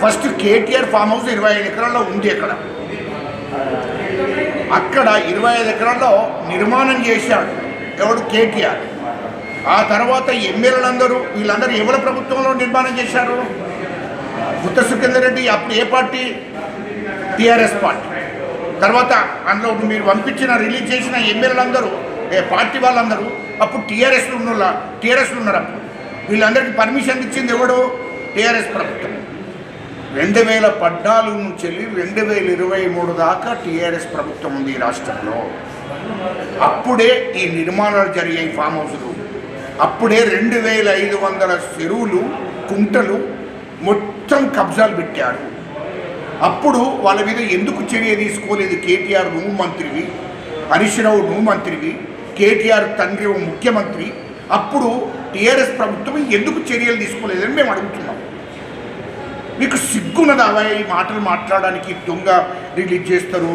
First KTR farm house 25 ఎకరాల్లో ఉంది. అక్కడ 25 ఎకరాల్లో నిర్మాణం చేశాడు ఎవడు? కేటీఆర్. ఆ తర్వాత ఎమ్మెల్యేలందరూ వీళ్ళందరూ ఎవరి ప్రభుత్వంలో నిర్మాణం చేశారు? గుత్త సుఖేందర్ రెడ్డి అప్పుడు ఏ పార్టీ? TRS party. తర్వాత అందులో మీరు పంపించిన రిలీజ్ చేసిన ఎమ్మెల్యేలందరూ పార్టీ వాళ్ళందరూ అప్పుడు టీఆర్ఎస్లో ఉన్నారు. అప్పుడు వీళ్ళందరికీ పర్మిషన్ ఇచ్చింది ఎవడు? టీఆర్ఎస్ ప్రభుత్వం. 2014 నుంచి 2023 దాకా టీఆర్ఎస్ ప్రభుత్వం ఉంది ఈ రాష్ట్రంలో. అప్పుడే ఈ నిర్మాణాలు జరిగాయి ఫామ్ హౌస్లు. అప్పుడే 2500 చెరువులు, కుంటలు మొత్తం కబ్జాలు పెట్టారు. అప్పుడు వాళ్ళ మీద ఎందుకు చర్య తీసుకోలేదు? కేటీఆర్ నువ్వు మంత్రివి, హరీష్ రావు నువ్వు మంత్రివి, కేటీఆర్ తండ్రి ముఖ్యమంత్రి. అప్పుడు టీఆర్ఎస్ ప్రభుత్వం ఎందుకు చర్యలు తీసుకోలేదని మేము అడుగుతున్నాం. మీకు సిగ్గున్నదావా ఈ మాటలు మాట్లాడడానికి? దొంగ రిలీజ్ చేస్తారు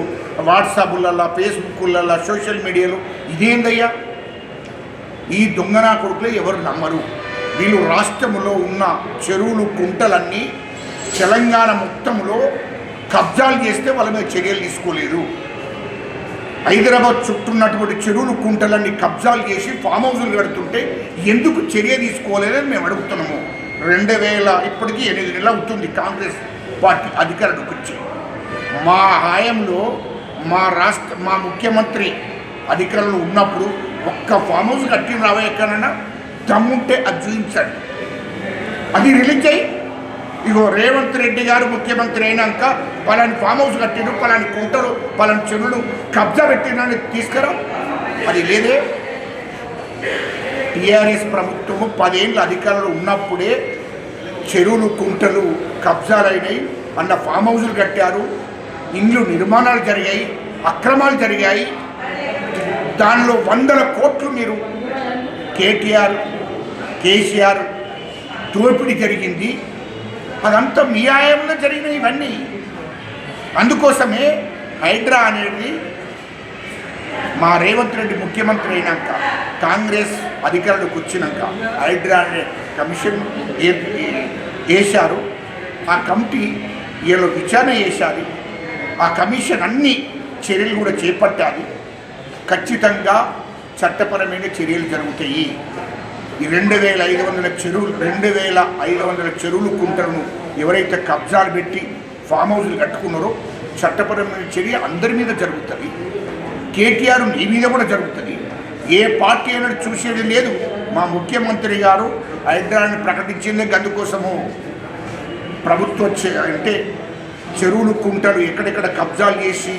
వాట్సాప్లలో, ఫేస్బుక్లలో, సోషల్ మీడియాలో. ఇదేందయ్యా? ఈ దొంగనా కొడుకులే ఎవరు నమ్మరు. వీళ్ళు రాష్ట్రంలో ఉన్న చెరువులు, కుంటలన్నీ తెలంగాణ మొత్తంలో కబ్జాలు చేస్తే వాళ్ళ మీద చర్యలు తీసుకోలేదు. హైదరాబాద్ చుట్టూన్నటువంటి చెరువులు, కుంటలన్నీ కబ్జాలు చేసి ఫామ్ హౌజులు కడుతుంటే ఎందుకు చర్య తీసుకోలేదని మేము అడుగుతున్నాము. 2000 ఇప్పటికీ 8 నెలలు అవుతుంది కాంగ్రెస్ పార్టీ అధికారంలోకి వచ్చి. మా హాయంలో మా ముఖ్యమంత్రి అధికారంలో ఉన్నప్పుడు ఒక్క ఫామ్ హౌస్ కట్టిన రావా? ఎక్కడన్నా దమ్ముంటే అది చూపించండి. అది రిలీజ్ అయ్యి ఇగో రేవంత్ రెడ్డి గారు ముఖ్యమంత్రి అయినాక పలాని ఫామ్ హౌస్ కట్టిరు, పలాని కుంటలు, పలాని చెరువులు కబ్జా పెట్టినని తీసుకురా. అది లేదే. టీఆర్ఎస్ ప్రభుత్వము 10 ఏళ్ళ అధికారంలో ఉన్నప్పుడే చెరువులు, కుంటలు కబ్జాలైనాయి, అన్న ఫామ్ హౌజులు కట్టారు, ఇండ్లు నిర్మాణాలు జరిగాయి, అక్రమాలు జరిగాయి. దానిలో 100 కోట్లు మీరు కేటీఆర్, కేసీఆర్ దోపిడీ జరిగింది. అదంతా మీ ఆయంలో జరిగిన ఇవన్నీ. అందుకోసమే హైడ్రా అనేది మా రేవంత్ రెడ్డి ముఖ్యమంత్రి అయినాక, కాంగ్రెస్ అధికారులకు వచ్చినాక హైడ్రా అనే కమిషన్ వేశారు. ఆ కమిటీ వీళ్ళు విచారణ చేశారు. ఆ కమిషన్ అన్ని చర్యలు కూడా చేపట్టాలి. ఖచ్చితంగా చట్టపరమైన చర్యలు జరుగుతాయి. ఈ 2500 చెరువులు, 2500 చెరువులు, కుంటలను ఎవరైతే కబ్జాలు పెట్టి ఫామ్ హౌస్లు కట్టుకున్నారో చట్టపరమైన చర్య అందరి మీద జరుగుతుంది. కేటీఆర్ నీ మీద కూడా జరుగుతుంది. ఏ పార్టీ అనేది చూసేది లేదు. మా ముఖ్యమంత్రి గారు హైదరాబాద్ని ప్రకటించిందే అందుకోసము. ప్రభుత్వం అంటే చెరువులు, కుంటలు ఎక్కడెక్కడ కబ్జాలు చేసి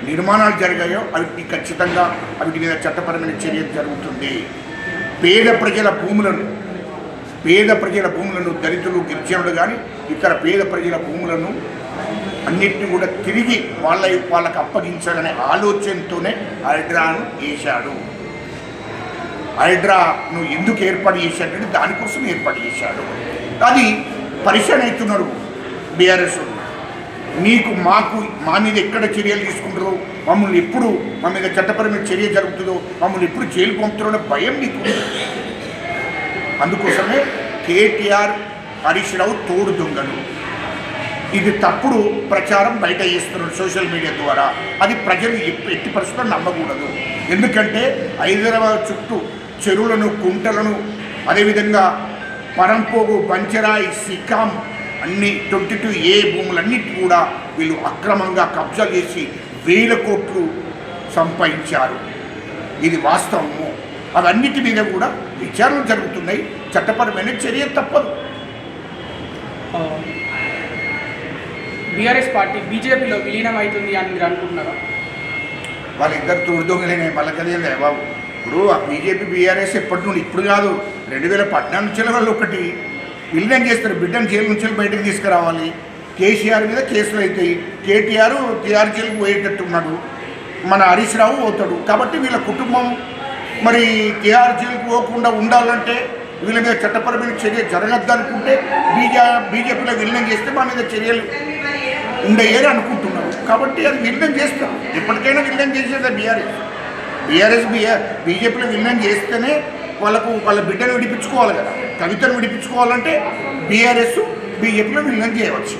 నిర్మాణాలు జరిగాయో అవి ఖచ్చితంగా వాటి మీద చట్టపరమైన చర్య జరుగుతుంది. పేద ప్రజల భూములను దళితులు, గిరిజనులు కానీ ఇతర పేద ప్రజల భూములను అన్నిటిని కూడా తిరిగి వాళ్ళకు అప్పగించాలనే ఆలోచనతోనే హైడ్రాను వేశాడు. హైడ్రాను ఎందుకు ఏర్పాటు చేశాడంటే దానికోసం ఏర్పాటు చేశాడు. అది పరిశీలన అవుతున్నారు బీఆర్ఎస్. నీకు మా మీద ఎక్కడ చర్యలు తీసుకుంటారో, మమ్మల్ని ఎప్పుడు మా మీద చట్టపరమైన చర్య జరుగుతుందో, మమ్మల్ని ఎప్పుడు జైలు పంపుతారో భయం నీకు. అందుకోసమే కేటీఆర్, హరీష్ రావు తోడు దొంగలు. ఇది తప్పుడు ప్రచారం బయట చేస్తున్నారు సోషల్ మీడియా ద్వారా. అది ప్రజలు ఎట్టి పరిస్థితుల్లో నమ్మకూడదు. ఎందుకంటే హైదరాబాద్ చుట్టూ చెరువులను, కుంటలను, అదేవిధంగా పరంపోగు, బంచరాయి, సికాం అన్ని 22A భూములన్నిటి కూడా వీళ్ళు అక్రమంగా కబ్జా చేసి 1000 కోట్లు సంపాదించారు. ఇది వాస్తవము. అవన్నిటి మీద కూడా విచారణలు జరుగుతున్నాయి. చట్టపరమైన చర్య తప్పదు. బీఆర్ఎస్ పార్టీ బీజేపీలో విలీనం అవుతుంది అని మీరు అనుకుంటున్నారా? వాళ్ళిద్దరు తోడుదొంగలేనే వాళ్ళకదేలే బాబు. ఇప్పుడు ఆ బీజేపీ, బీఆర్ఎస్ ఎప్పటి నుండి, ఇప్పుడు కాదు, 2014 నుంచి వాళ్ళు ఒకటి విలీనం చేస్తారు. బిడ్డను జైలు నుంచి బయటకు తీసుకురావాలి. కేసీఆర్ మీద కేసులు అవుతాయి. కేటీఆర్ టీఆర్ జైలుకు పోయేటట్టున్నాడు. మన హరీష్ రావు పోతాడు. కాబట్టి వీళ్ళ కుటుంబం మరి టీఆర్ జైలుకు పోకుండా ఉండాలంటే వీళ్ళ మీద చట్టపరమైన చర్య జరగద్దు అనుకుంటే బీజేపీలో విలీనం చేస్తే మా మీద చర్యలు ఉండేయని అనుకుంటున్నారు. కాబట్టి అది విలీనం చేస్తాం. ఎప్పటికైనా విలీనం చేసేది బీఆర్ఎస్ బీజేపీలో విలీనం చేస్తేనే వాళ్ళ బిడ్డను విడిపించుకోవాలి కదా. కవితను విడిపించుకోవాలంటే బీఆర్ఎస్ బీజేపీలో విలీనం చేయవచ్చు.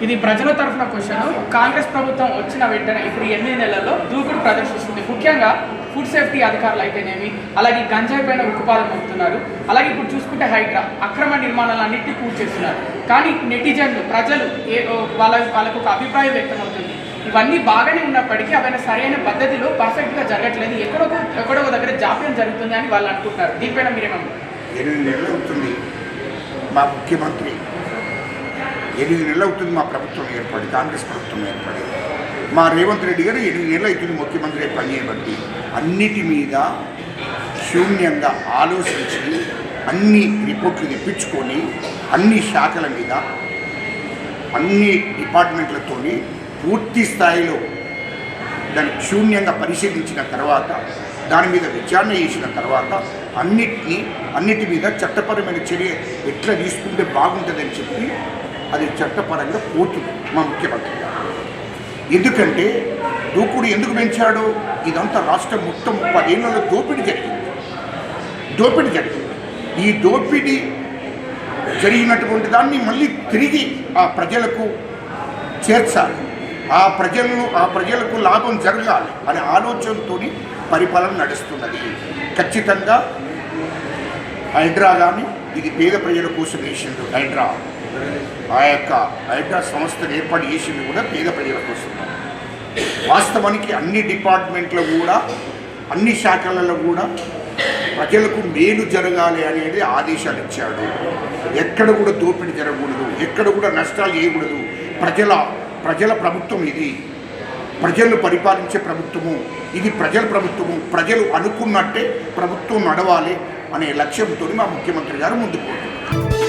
ఇది ప్రజల తరఫున క్వశ్చన్. కాంగ్రెస్ ప్రభుత్వం వచ్చిన వెంటనే ఇప్పుడు 8 నెలల్లో దూకుడు ప్రదర్శిస్తుంది. ముఖ్యంగా ఫుడ్ సేఫ్టీ అధికారులు అయితేనేమి, అలాగే గంజాయి పైన ఉక్కుపాదం అవుతున్నారు. అలాగే ఇప్పుడు చూసుకుంటే హైడ్రా అక్రమ నిర్మాణాలన్నింటినీ పూర్తి చేస్తున్నారు. కానీ నెటిజన్లు ప్రజలు వాళ్ళకు ఒక అభిప్రాయం వ్యక్తమవుతుంది. ఇవన్నీ బాగానే ఉన్నప్పటికీ అవన్నీ సరైన పద్ధతిలో పర్ఫెక్ట్గా జరగట్లేదు, ఎక్కడో దగ్గర జాప్యం జరుగుతుంది అని వాళ్ళు అనుకుంటున్నారు. దీనిపైన మీరేమన్నారు? 8 నెలలు అవుతుంది మా ముఖ్యమంత్రి, 8 నెలలు అవుతుంది మా ప్రభుత్వం ఏర్పడి, కాంగ్రెస్ ప్రభుత్వం ఏర్పడి. మా రేవంత్ రెడ్డి గారు 8 నెలలు అవుతుంది ముఖ్యమంత్రి పని చేయబట్టి అన్నిటి మీద శూన్యంగా ఆలోచించి అన్ని రిపోర్ట్లు తెప్పించుకొని అన్ని శాఖల మీద అన్ని డిపార్ట్మెంట్లతోని పూర్తి స్థాయిలో దాన్ని శూన్యంగా పరిశీలించిన తర్వాత దాని మీద విచారణ చేసిన తర్వాత అన్నిటి మీద చట్టపరమైన చర్య ఎట్లా తీసుకుంటే బాగుంటుందని చెప్పి అది చట్టపరంగా పోతుంది మా ముఖ్యమంత్రి గారు. ఎందుకంటే దూకుడు ఎందుకు పెంచాడు? ఇదంతా రాష్ట్రం మొత్తం 10 ఏళ్లలో దోపిడీ జరిగింది. ఈ దోపిడీ జరిగినటువంటి దాన్ని మళ్ళీ తిరిగి ఆ ప్రజలకు చేర్చాలి, ఆ ప్రజలకు లాభం జరగాలి అనే ఆలోచనతో పరిపాలన నడుస్తున్నది. ఖచ్చితంగా హైడ్రా కానీ ఇది పేద ప్రజల కోసం వేసింది. హైడ్రా సంస్థను ఏర్పాటు చేసింది కూడా పేద ప్రజల కోసం. వాస్తవానికి అన్ని డిపార్ట్మెంట్లో కూడా అన్ని శాఖలలో కూడా ప్రజలకు మేలు జరగాలి అనేది ఆదేశాలు ఇచ్చాడు. ఎక్కడ కూడా దోపిడీ జరగకూడదు, ఎక్కడ కూడా నష్టాలు చేయకూడదు. ప్రజల ప్రభుత్వం ఇది, ప్రజలు పరిపాలించే ప్రభుత్వము ఇది, ప్రజల ప్రభుత్వము, ప్రజలు అనుకున్నట్టే ప్రభుత్వం నడవాలి అనే లక్ష్యంతో మా ముఖ్యమంత్రి గారు ముందుకు పోతున్నారు.